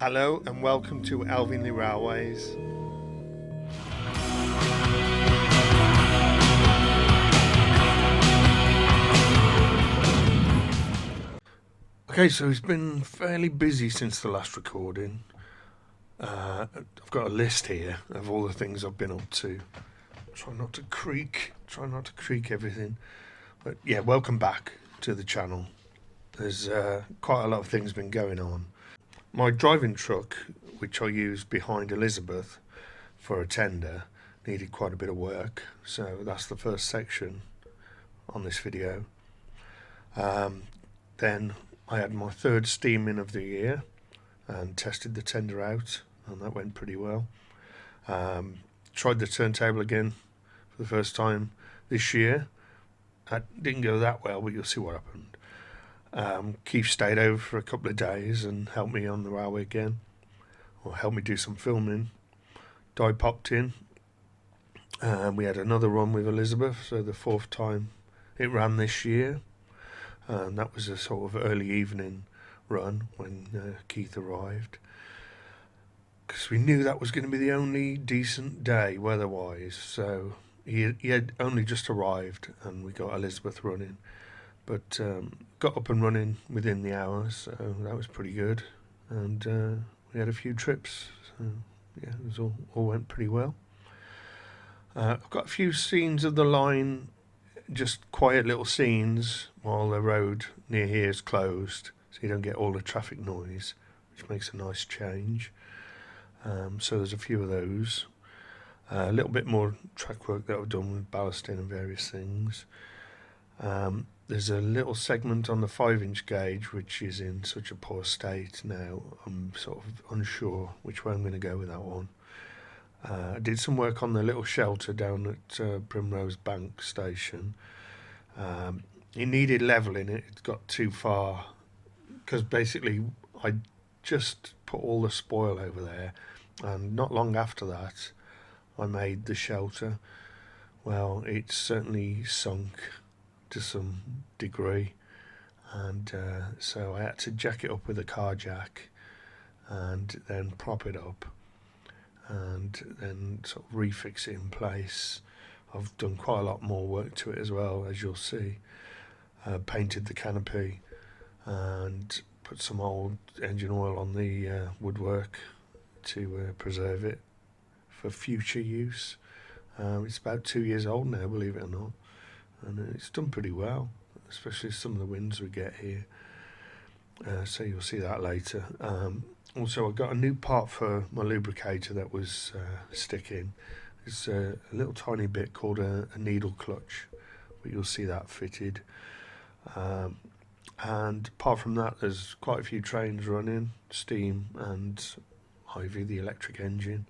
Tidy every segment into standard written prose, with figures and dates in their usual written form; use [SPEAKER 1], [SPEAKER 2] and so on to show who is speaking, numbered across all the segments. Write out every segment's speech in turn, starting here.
[SPEAKER 1] Hello and welcome to Elving the Railways. Okay, so it's been fairly busy since the last recording. I've got a list here of all the things I've been up to. Try not to creak everything. But yeah, welcome back to the channel. There's quite a lot of things been going on. My driving truck, which I use behind Elizabeth for a tender, needed quite a bit of work. So that's the first section on this video. Then I had my third steaming of the year and tested the tender out, and that went pretty well. Tried the turntable again for the first time this year. That didn't go that well, but you'll see what happened. Keith stayed over for a couple of days and helped me on the railway again, or helped me do some filming. Di popped in. We had another run with Elizabeth, so the fourth time it ran this year. And that was a sort of early evening run when Keith arrived, because we knew that was going to be the only decent day weather-wise. So he had only just arrived and we got Elizabeth running, but got up and running within the hour, so that was pretty good. And we had a few trips, so yeah, it was all went pretty well. I've got a few scenes of the line, just quiet little scenes while the road near here is closed, so you don't get all the traffic noise, which makes a nice change. So there's a few of those. A little bit more track work that I've done with ballasting and various things. There's a little segment on the 5-inch gauge which is in such a poor state now, I'm sort of unsure which way I'm going to go with that one. I did some work on the little shelter down at Primrose Bank station. It needed levelling, it got too far, because basically I just put all the spoil over there, and not long after that I made the shelter. Well, it's certainly sunk to some degree, and so I had to jack it up with a car jack and then prop it up and then sort of refix it in place. I've done quite a lot more work to it as well, as you'll see. Painted the canopy and put some old engine oil on the woodwork to preserve it for future use. It's about 2 years old now, believe it or not, and it's done pretty well, especially some of the winds we get here. So you'll see that later. Also, I got a new part for my lubricator that was sticking. It's a little tiny bit called a needle clutch, but you'll see that fitted. And apart from that, there's quite a few trains running, steam and Ivy, the electric engine,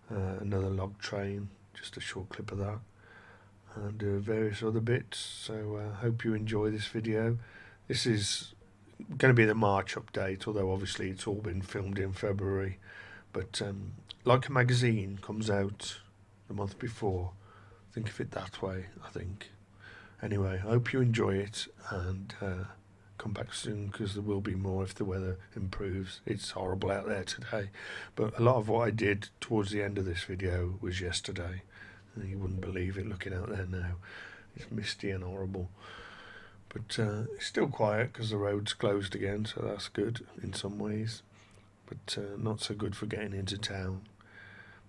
[SPEAKER 1] another log train, just a short clip of that, and various other bits. So I hope you enjoy this video. This is going to be the March update, although obviously it's all been filmed in February. But like a magazine comes out the month before, think of it that way, I think. Anyway, I hope you enjoy it, and come back soon, because there will be more if the weather improves. It's horrible out there today, but a lot of what I did towards the end of this video was yesterday, and you wouldn't believe it looking out there now. It's misty and horrible. But it's still quiet because the road's closed again, so that's good in some ways, but not so good for getting into town.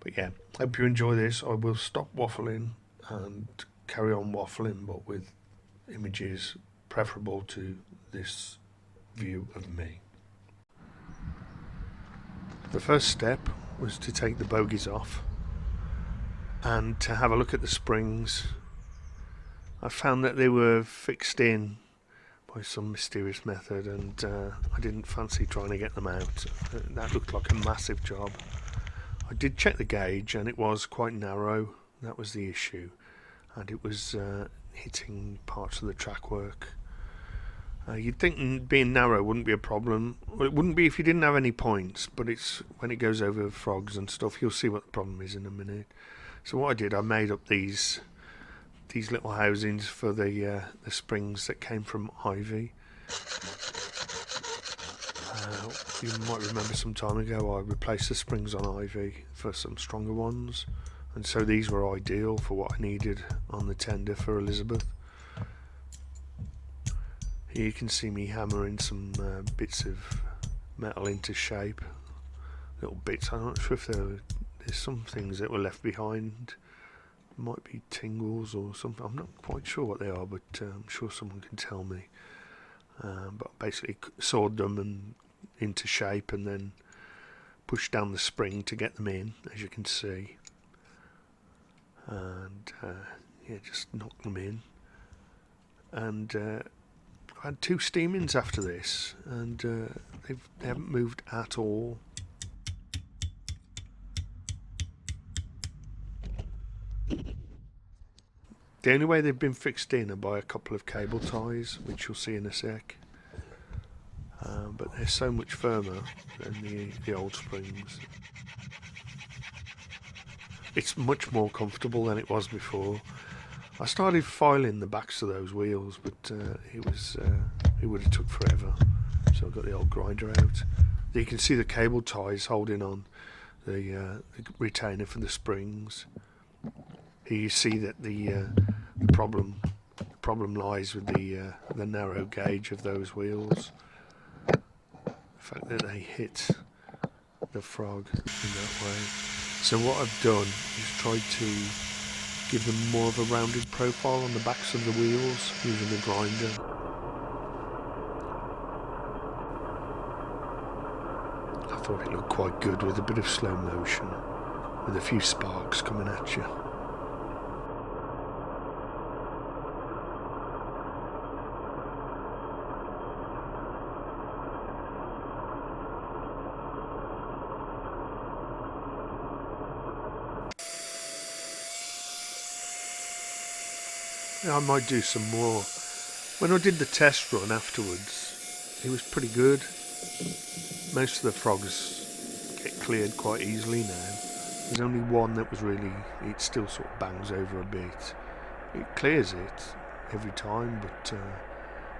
[SPEAKER 1] But yeah, hope you enjoy this. I will stop waffling and carry on waffling, but with images preferable to this view of me. The first step was to take the bogies off and to have a look at the springs. I found that they were fixed in by some mysterious method, and I didn't fancy trying to get them out. That looked like a massive job. I did check the gauge and it was quite narrow. That was the issue, and it was hitting parts of the track work. You'd think being narrow wouldn't be a problem. Well, it wouldn't be if you didn't have any points, but it's when it goes over frogs and stuff. You'll see what the problem is in a minute. So what I did, I made up these little housings for the springs that came from Ivy. You might remember some time ago I replaced the springs on Ivy for some stronger ones, and so these were ideal for what I needed on the tender for Elizabeth. Here you can see me hammering some bits of metal into shape, little bits. I'm not sure if there's some things that were left behind. Might be tingles or something. I'm not quite sure what they are, but I'm sure someone can tell me. But basically sawed them and into shape and then pushed down the spring to get them in, as you can see. And yeah, just knocked them in. And I had 2 steam-ins after this, and they haven't moved at all. The only way they've been fixed in are by a couple of cable ties, which you'll see in a sec. But they're so much firmer than the old springs. It's much more comfortable than it was before. I started filing the backs of those wheels, but it would have took forever. So I got the old grinder out. You can see the cable ties holding on the retainer for the springs. Here you see that the problem lies with the narrow gauge of those wheels. The fact that they hit the frog in that way. So what I've done is tried to give them more of a rounded profile on the backs of the wheels using the grinder. I thought it looked quite good with a bit of slow motion, with a few sparks coming at you. I might do some more. When I did the test run afterwards, it was pretty good. Most of the frogs get cleared quite easily now. There's only one that was really, it still sort of bangs over a bit. It clears it every time, but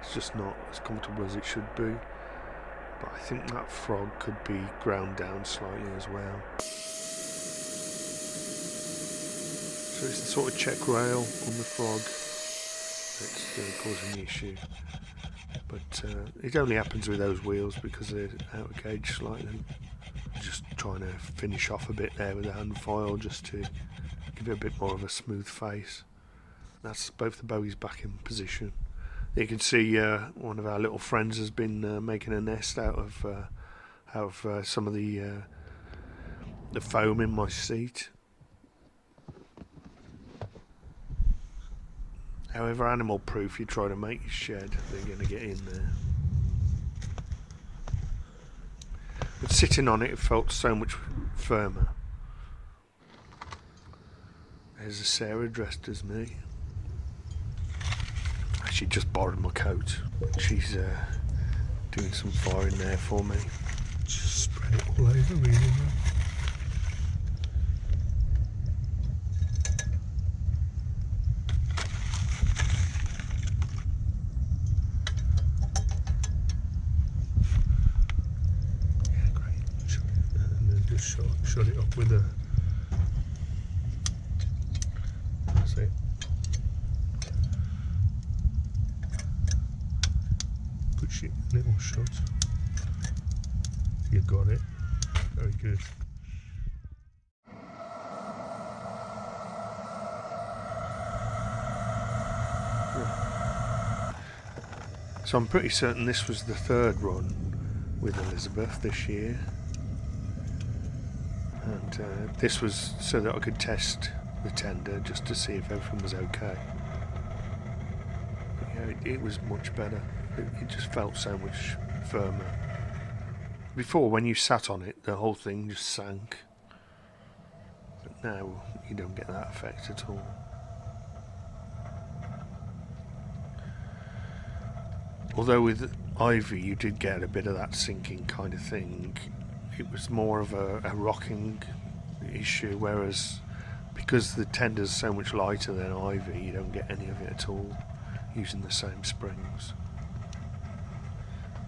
[SPEAKER 1] it's just not as comfortable as it should be. But I think that frog could be ground down slightly as well. So it's the sort of check rail on the frog that's causing the issue, but it only happens with those wheels because they're out of gauge slightly. Just trying to finish off a bit there with the hand file just to give it a bit more of a smooth face. That's both the bogies back in position. You can see one of our little friends has been making a nest out of some of the foam in my seat. However animal proof you try to make your shed, they're going to get in there. But sitting on it, it felt so much firmer. There's a Sarah dressed as me. She just borrowed my coat. She's doing some firing there for me. Just spread it all over really well. Shut it up with a, that's it. Push it a little shut. You got it. Very good. So I'm pretty certain this was the 3rd run with Elizabeth this year. And this was so that I could test the tender just to see if everything was okay. But yeah, it was much better. It just felt so much firmer. Before, when you sat on it, the whole thing just sank. But now you don't get that effect at all. Although with Ivy you did get a bit of that sinking kind of thing. It was more of a rocking issue, whereas because the tender's so much lighter than Ivy, you don't get any of it at all using the same springs.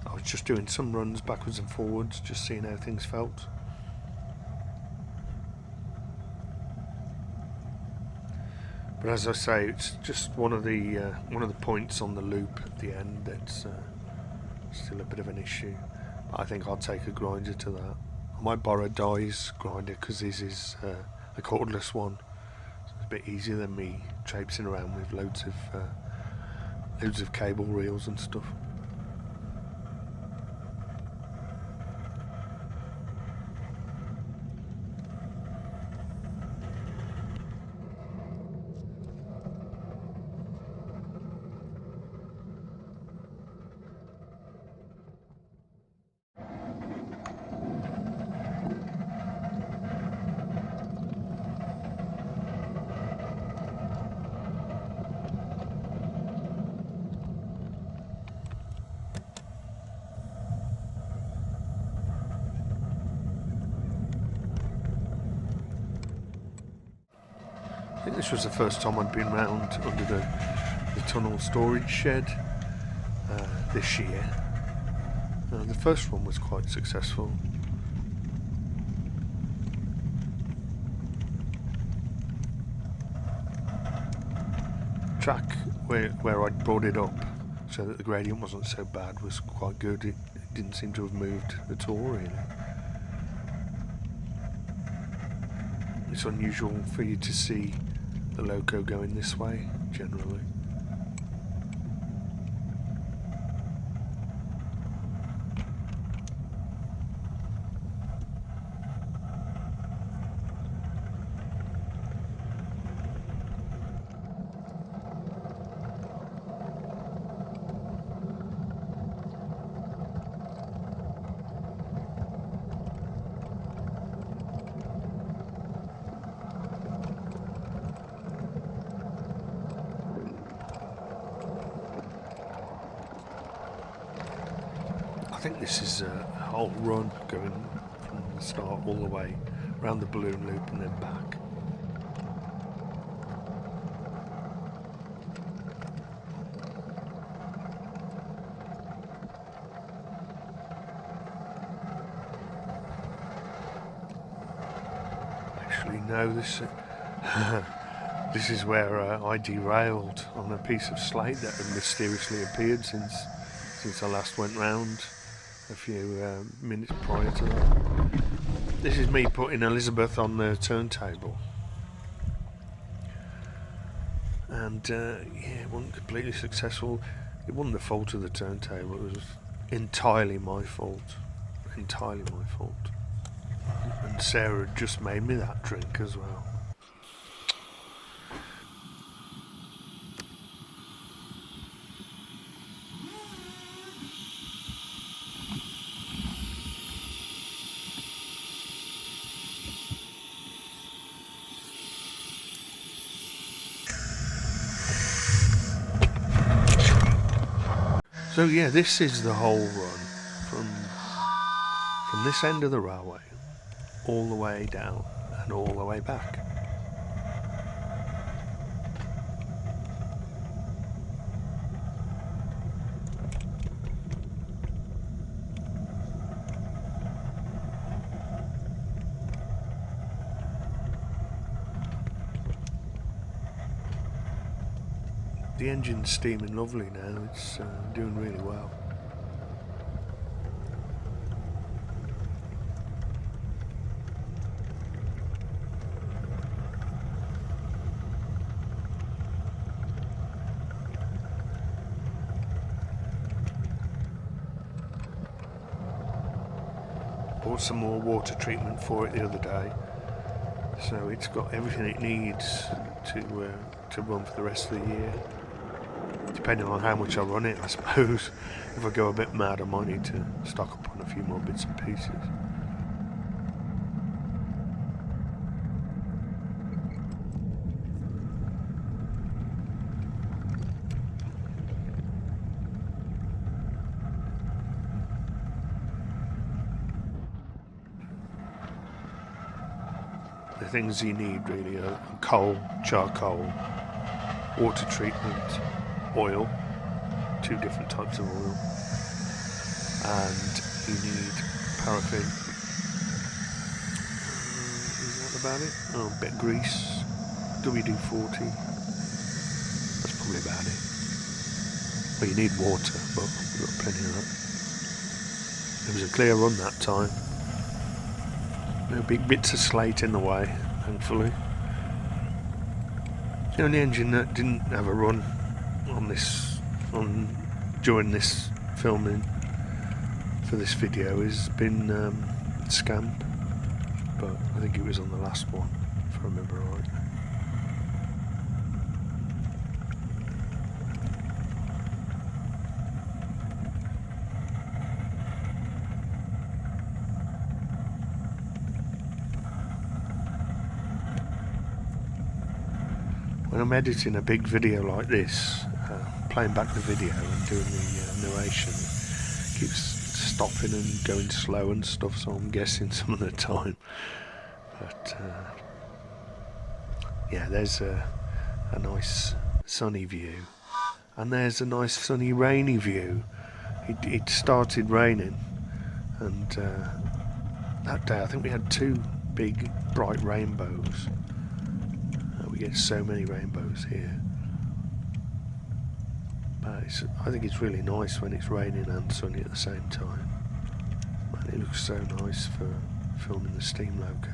[SPEAKER 1] I was just doing some runs backwards and forwards, just seeing how things felt. But as I say, it's just one of the points on the loop at the end that's still a bit of an issue. But I think I'll take a grinder to that. I might borrow Dye's grinder because this is a cordless one. So it's a bit easier than me traipsing around with loads of cable reels and stuff. I think this was the first time I'd been round under the tunnel storage shed this year. The first one was quite successful. Track where I'd brought it up so that the gradient wasn't so bad was quite good. It didn't seem to have moved at all, really. It's unusual for you to see the loco going this way, generally. I think this is a whole run going from the start all the way around the balloon loop and then back. Actually, no, this is where I derailed on a piece of slate that had mysteriously appeared since I last went round a few minutes prior to that. This is me putting Elizabeth on the turntable, and it wasn't completely successful. It wasn't the fault of the turntable, it was entirely my fault. And Sarah had just made me that drink as well. So yeah, this is the whole run from this end of the railway all the way down and all the way back. The engine's steaming lovely now, it's doing really well. Bought some more water treatment for it the other day, so it's got everything it needs to run for the rest of the year. Depending on how much I run it, I suppose. If I go a bit mad, I might need to stock up on a few more bits and pieces. The things you need really are coal, charcoal, water treatment, oil, 2 different types of oil, and you need paraffin. Is that about it? Oh, a bit of grease, WD-40. That's probably about it. Well, you need water, but we've got plenty of that. It was a clear run that time. No big bits of slate in the way, thankfully. The only engine that didn't have a run during this filming for this video has been scammed, but I think it was on the last one, if I remember right. When I'm editing a big video like this, playing back the video and doing the narration, it keeps stopping and going slow and stuff, so I'm guessing some of the time. But yeah, there's a nice sunny view, and there's a nice sunny rainy view. It started raining, and that day I think we had 2 big bright rainbows. We get so many rainbows here, but I think it's really nice when it's raining and sunny at the same time. Man, it looks so nice for filming the steam loco.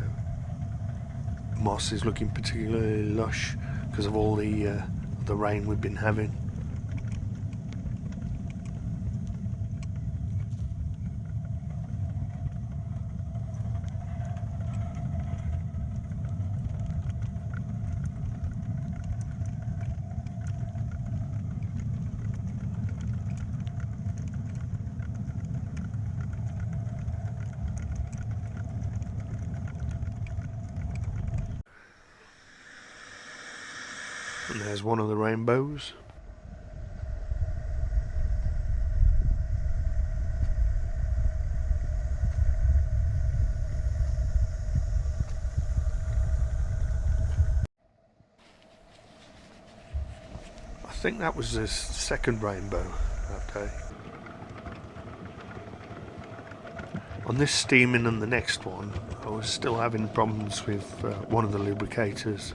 [SPEAKER 1] Moss is looking particularly lush because of all the rain we've been having. And there's one of the rainbows. I think that was the second rainbow that day. On this steaming and the next one, I was still having problems with one of the lubricators.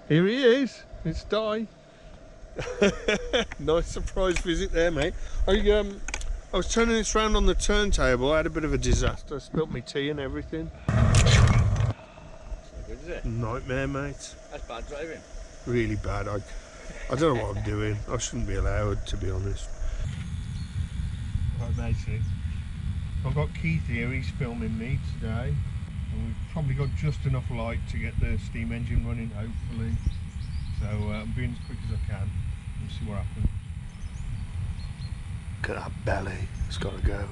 [SPEAKER 1] Here he is, it's Di. Nice surprise visit there, mate. I was turning this round on the turntable. I had a bit of a disaster. I spilt my tea and everything.
[SPEAKER 2] That's not good, is it?
[SPEAKER 1] Nightmare, mate.
[SPEAKER 2] That's bad driving.
[SPEAKER 1] Really bad. I don't know what I'm doing. I shouldn't be allowed, to be honest. Right, matey. I've got Keith here. He's filming me today. And we've probably got just enough light to get the steam engine running, hopefully. So I'm being as quick as I can. We'll see what happens. Look at that belly. It's got to go.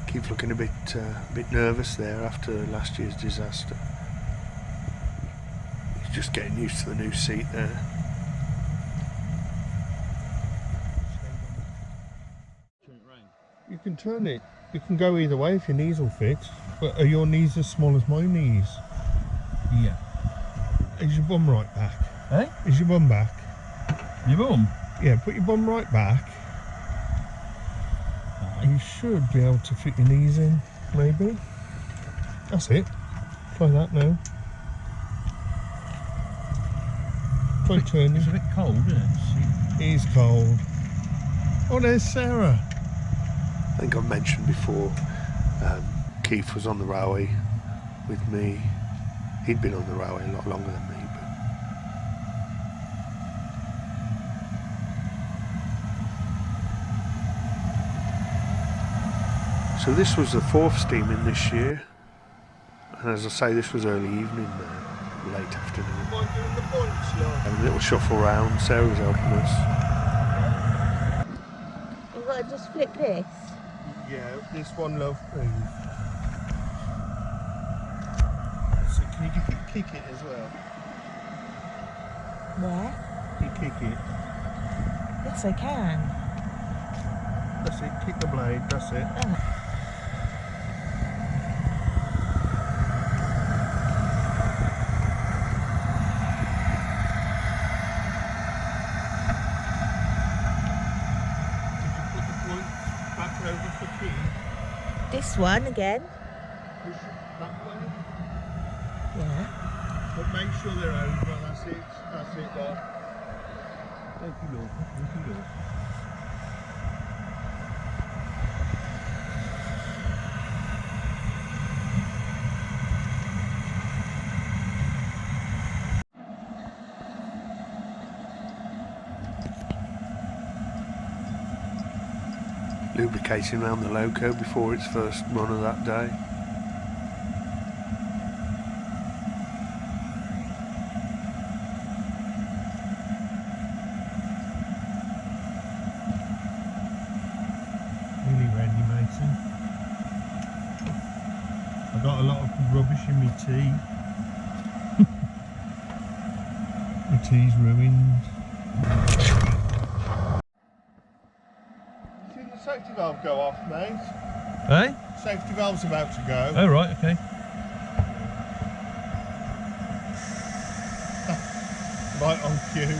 [SPEAKER 1] Keith looking a bit nervous there after last year's disaster. He's just getting used to the new seat there. You can turn it. You can go either way if your knees will fit. But are your knees as small as my knees?
[SPEAKER 2] Yeah.
[SPEAKER 1] Is your bum right back?
[SPEAKER 2] Eh?
[SPEAKER 1] Is your bum back?
[SPEAKER 2] Your bum?
[SPEAKER 1] Yeah, put your bum right back.
[SPEAKER 2] Aye.
[SPEAKER 1] You should be able to fit your knees in, maybe. That's it. Try that now. Try turning.
[SPEAKER 2] It's a bit cold, isn't it?
[SPEAKER 1] It is cold. Oh, there's Sarah. I think I've mentioned before, Keith was on the railway with me. He'd been on the railway a lot longer than me. But... So this was the 4th steaming this year. And as I say, this was early evening, late afternoon. Having a little shuffle round. Sarah was helping us.
[SPEAKER 3] You've got to just flip this.
[SPEAKER 1] Yeah, this one, love, please. So can you kick it as well?
[SPEAKER 3] Where?
[SPEAKER 1] You kick it.
[SPEAKER 3] Yes, I can.
[SPEAKER 1] That's it, kick the blade, that's it.
[SPEAKER 3] Oh.
[SPEAKER 1] Did you put the point back over for key?
[SPEAKER 3] This one again.
[SPEAKER 1] Push it that way.
[SPEAKER 3] Yeah.
[SPEAKER 1] But make sure they're over, that's it, love. Thank you, Lord. Thank you, Lord. Lubricating around the loco before its first run of that day. Really ready, Mason. I got a lot of rubbish in my tea. My tea's ruined. See the safety valve go off, mate?
[SPEAKER 2] Eh?
[SPEAKER 1] Safety valve's about to go.
[SPEAKER 2] Oh, right, okay.
[SPEAKER 1] Right on cue.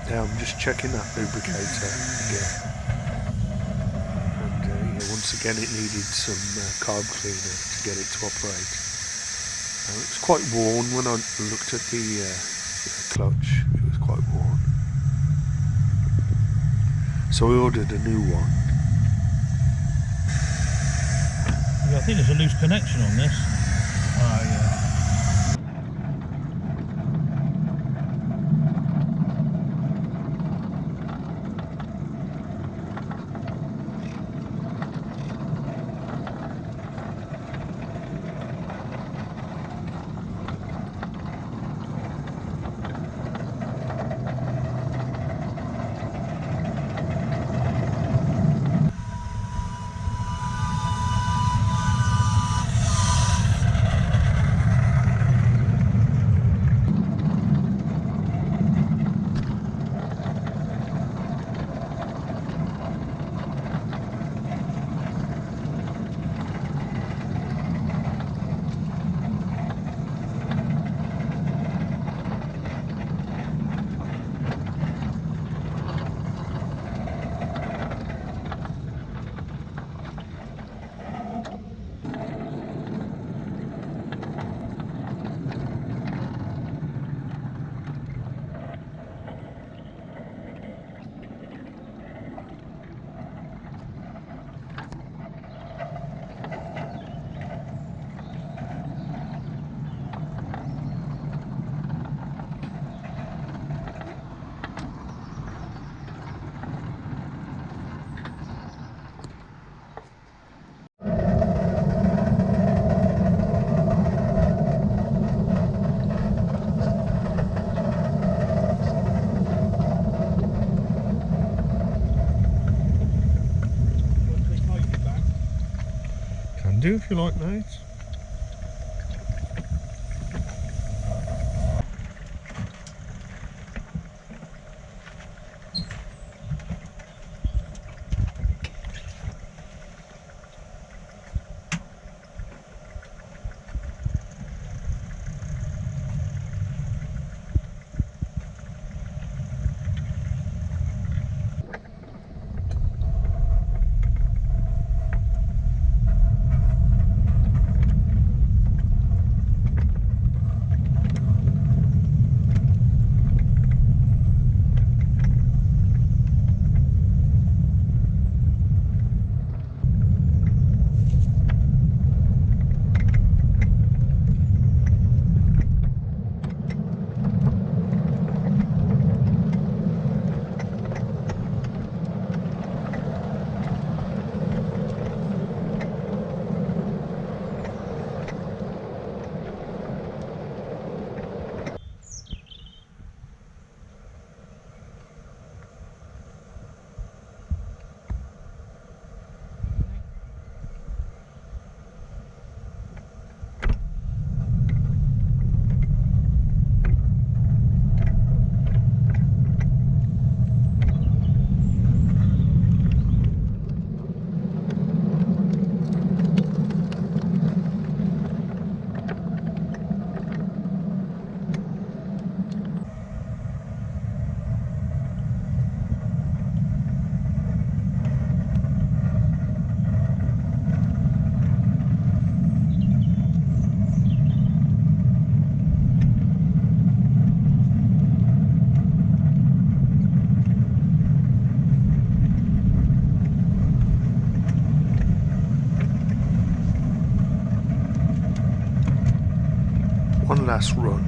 [SPEAKER 1] Yeah, I'm just checking that lubricator again. And yeah, once again it needed some carb cleaner to get it to operate. It was quite worn when I looked at the clutch, it was quite worn. So I ordered a new one.
[SPEAKER 2] Yeah, I think there's a loose connection on this.
[SPEAKER 1] Ah, yeah. Can do if you like, mate. last run.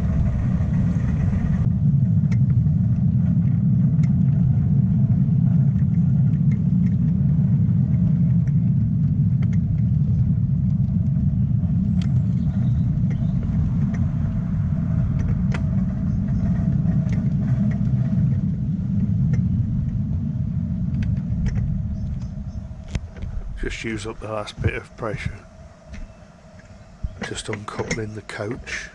[SPEAKER 1] Just use up the last bit of pressure. Just uncoupling the coach.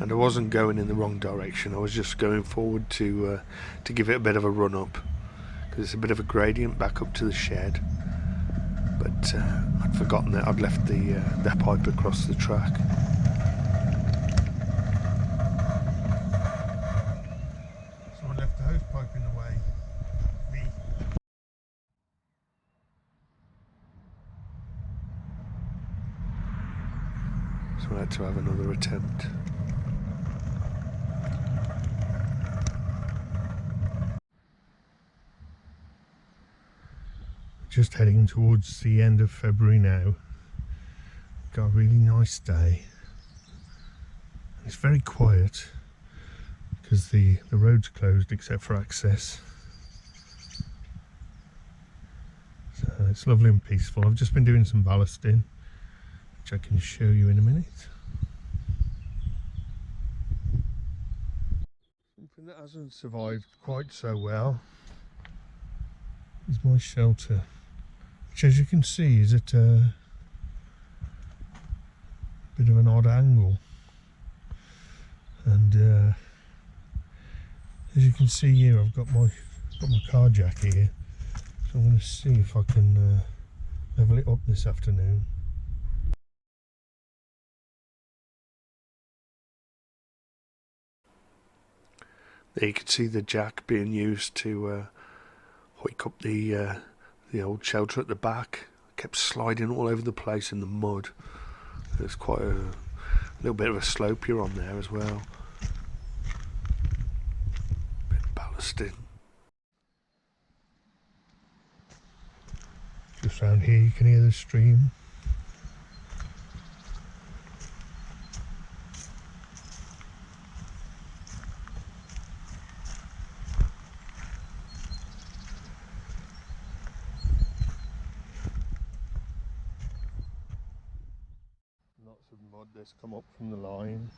[SPEAKER 1] And I wasn't going in the wrong direction. I was just going forward to give it a bit of a run up, because it's a bit of a gradient back up to the shed. But I'd forgotten that I'd left the pipe across the track. So I left the hose pipe in the way. So I had to have another attempt. Just heading towards the end of February now. Got a really nice day. It's very quiet because the road's closed except for access. So it's lovely and peaceful. I've just been doing some ballasting, which I can show you in a minute. Something that hasn't survived quite so well is my shelter, which, as you can see, is at a bit of an odd angle. And as you can see here, I've got my car jack here, so I'm going to see if I can level it up this afternoon. There you can see the jack being used to hoik up the old shelter at the back. It kept sliding all over the place in the mud. There's quite a little bit of a slope here on there as well. Bit of ballasting. Just round here you can hear the stream. Lots of mud that's come up from the line,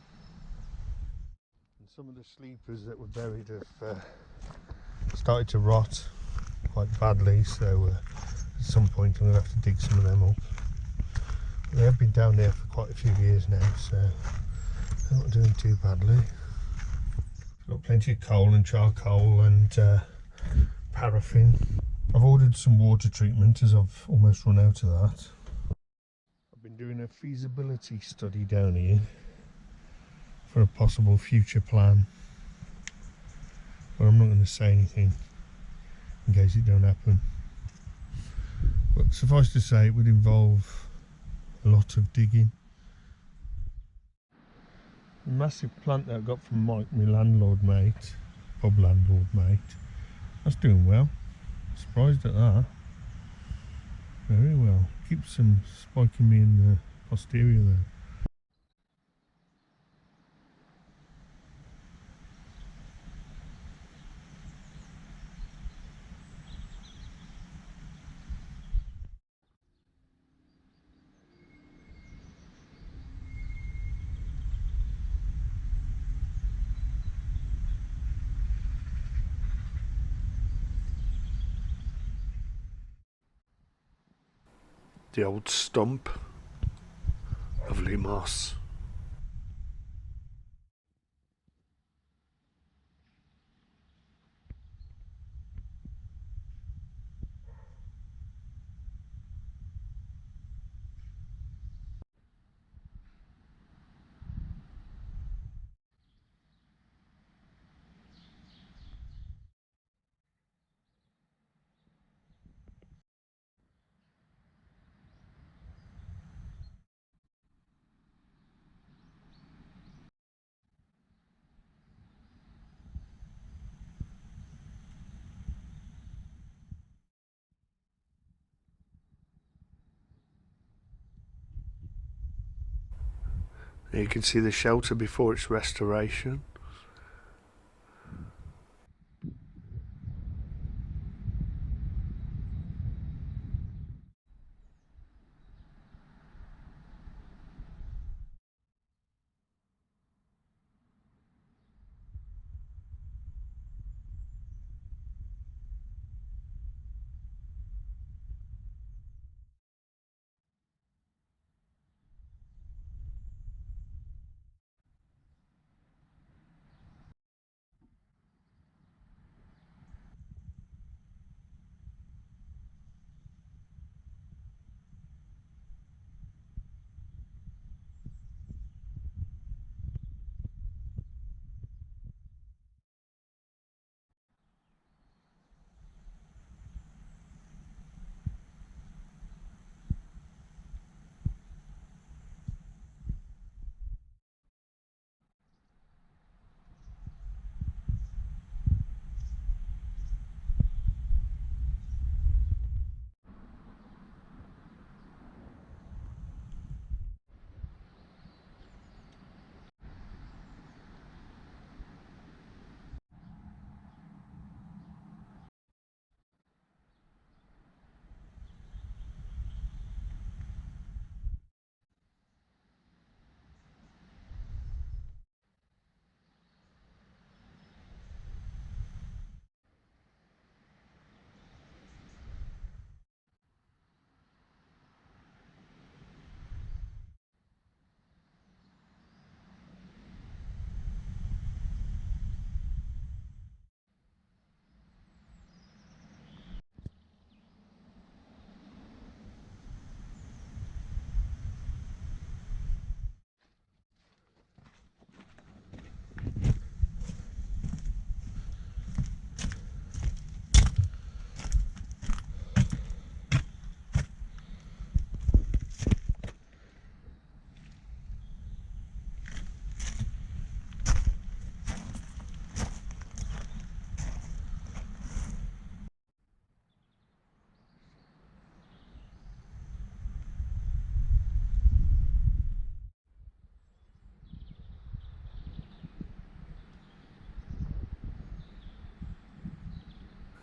[SPEAKER 1] and some of the sleepers that were buried have started to rot quite badly, so at some point I'm going to have to dig some of them up. They have been down there for quite a few years now, so they're not doing too badly. Got plenty of coal and charcoal and paraffin. I've ordered some water treatment as I've almost run out of that. I've been doing a feasibility study down here for a possible future plan, but I'm not going to say anything in case it don't happen. But suffice to say, it would involve a lot of digging. A massive plant that I got from Mike, my landlord mate, pub landlord mate, that's doing well. Surprised at that. Very well. Keeps them spiking me in the posterior there. The old stump, lovely moss. You can see the shelter before its restoration.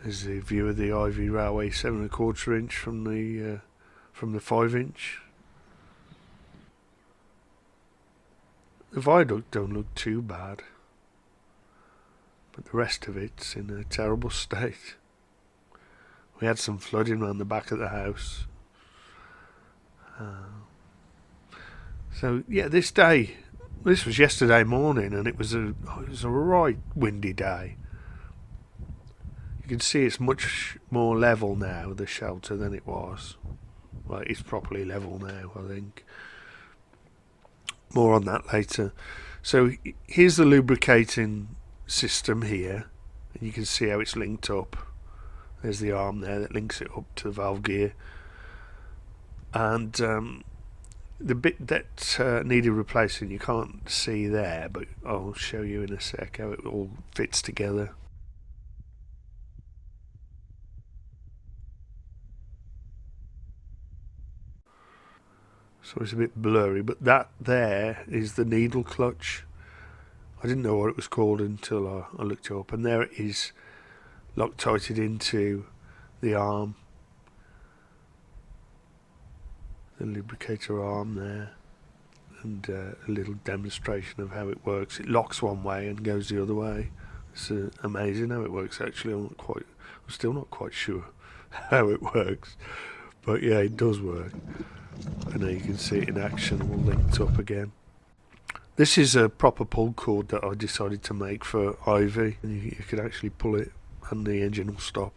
[SPEAKER 1] There's the view of the Ivy Railway 7¼ inch from the 5-inch. The viaduct don't look too bad, but the rest of it's in a terrible state. We had some flooding around the back of the house. So yeah, this was yesterday morning, and it was a right windy day. You can see it's much more level now, the shelter, than it was. Well, it's properly level now, I think. More on that later. So here's the lubricating system here, and you can see how it's linked up. There's the arm there that links it up to the valve gear, and the bit that needed replacing you can't see there, but I'll show you in a sec how it all fits together. So it's a bit blurry, but that there is the needle clutch. I didn't know what it was called until I looked it up, and there it is, Loctited into the arm, the lubricator arm there, and a little demonstration of how it works. It locks one way and goes the other way. It's amazing how it works. Actually, I'm still not quite sure how it works, but yeah, it does work. And now you can see it in action, all linked up again. This is a proper pull cord that I decided to make for Ivy, and you can actually pull it and the engine will stop.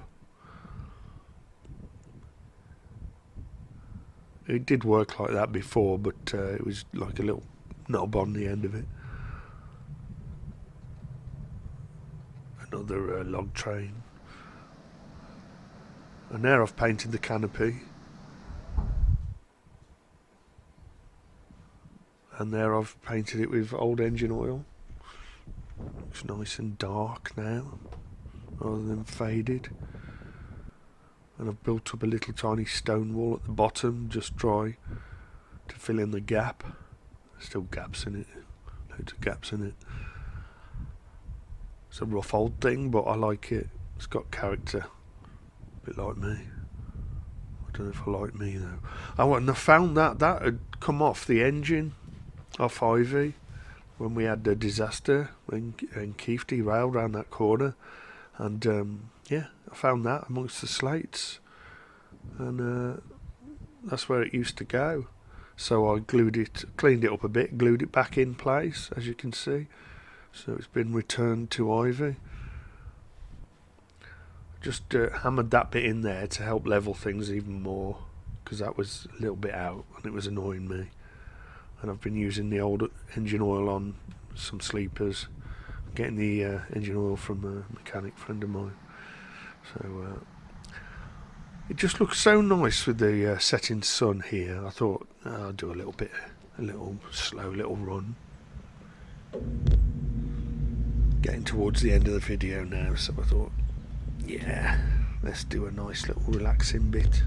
[SPEAKER 1] It did work like that before, but it was like a little knob on the end of it. Another log train. And now I've painted the canopy. And there I've painted it with old engine oil. Looks nice and dark now, rather than faded. And I've built up a little tiny stone wall at the bottom, just dry, to fill in the gap. Still gaps in it. Loads of gaps in it. It's a rough old thing, but I like it. It's got character. A bit like me. I don't know if I like me though. Oh, and I found that had come off the engine off Ivy when we had the disaster when Keith derailed around that corner. And yeah, I found that amongst the slates. And that's where it used to go. So I cleaned it up a bit, glued it back in place, as you can see. So it's been returned to Ivy. Just hammered that bit in there to help level things even more, because that was a little bit out and it was annoying me. And I've been using the old engine oil on some sleepers, getting the engine oil from a mechanic friend of mine. So it just looks so nice with the setting sun here. I thought I'll do a little slow little run. Getting towards the end of the video now, so I thought, yeah, let's do a nice little relaxing bit.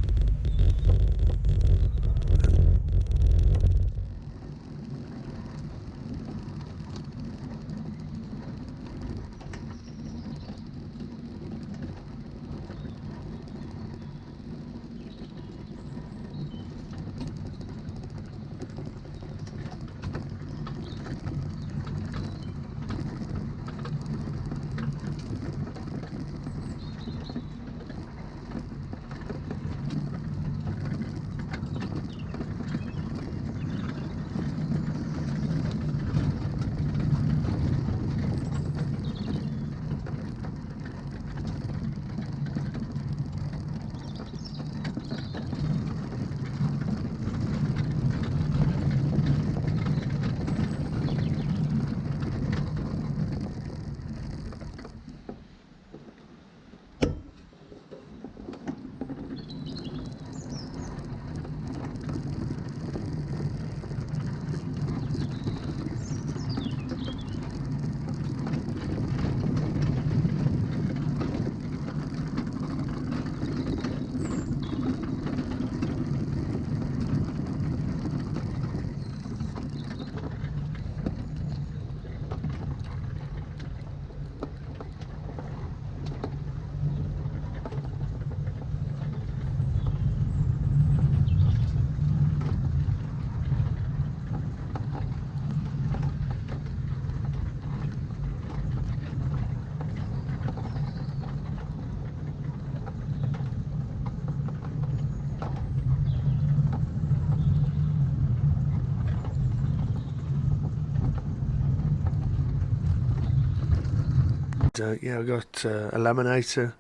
[SPEAKER 1] Yeah, I got a laminator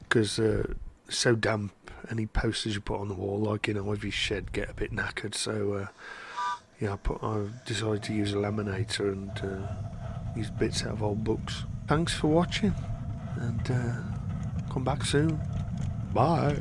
[SPEAKER 1] because it's so damp. Any posters you put on the wall, like in Ivy's shed, get a bit knackered. So yeah, I decided to use a laminator and use bits out of old books. Thanks for watching, and come back soon. Bye.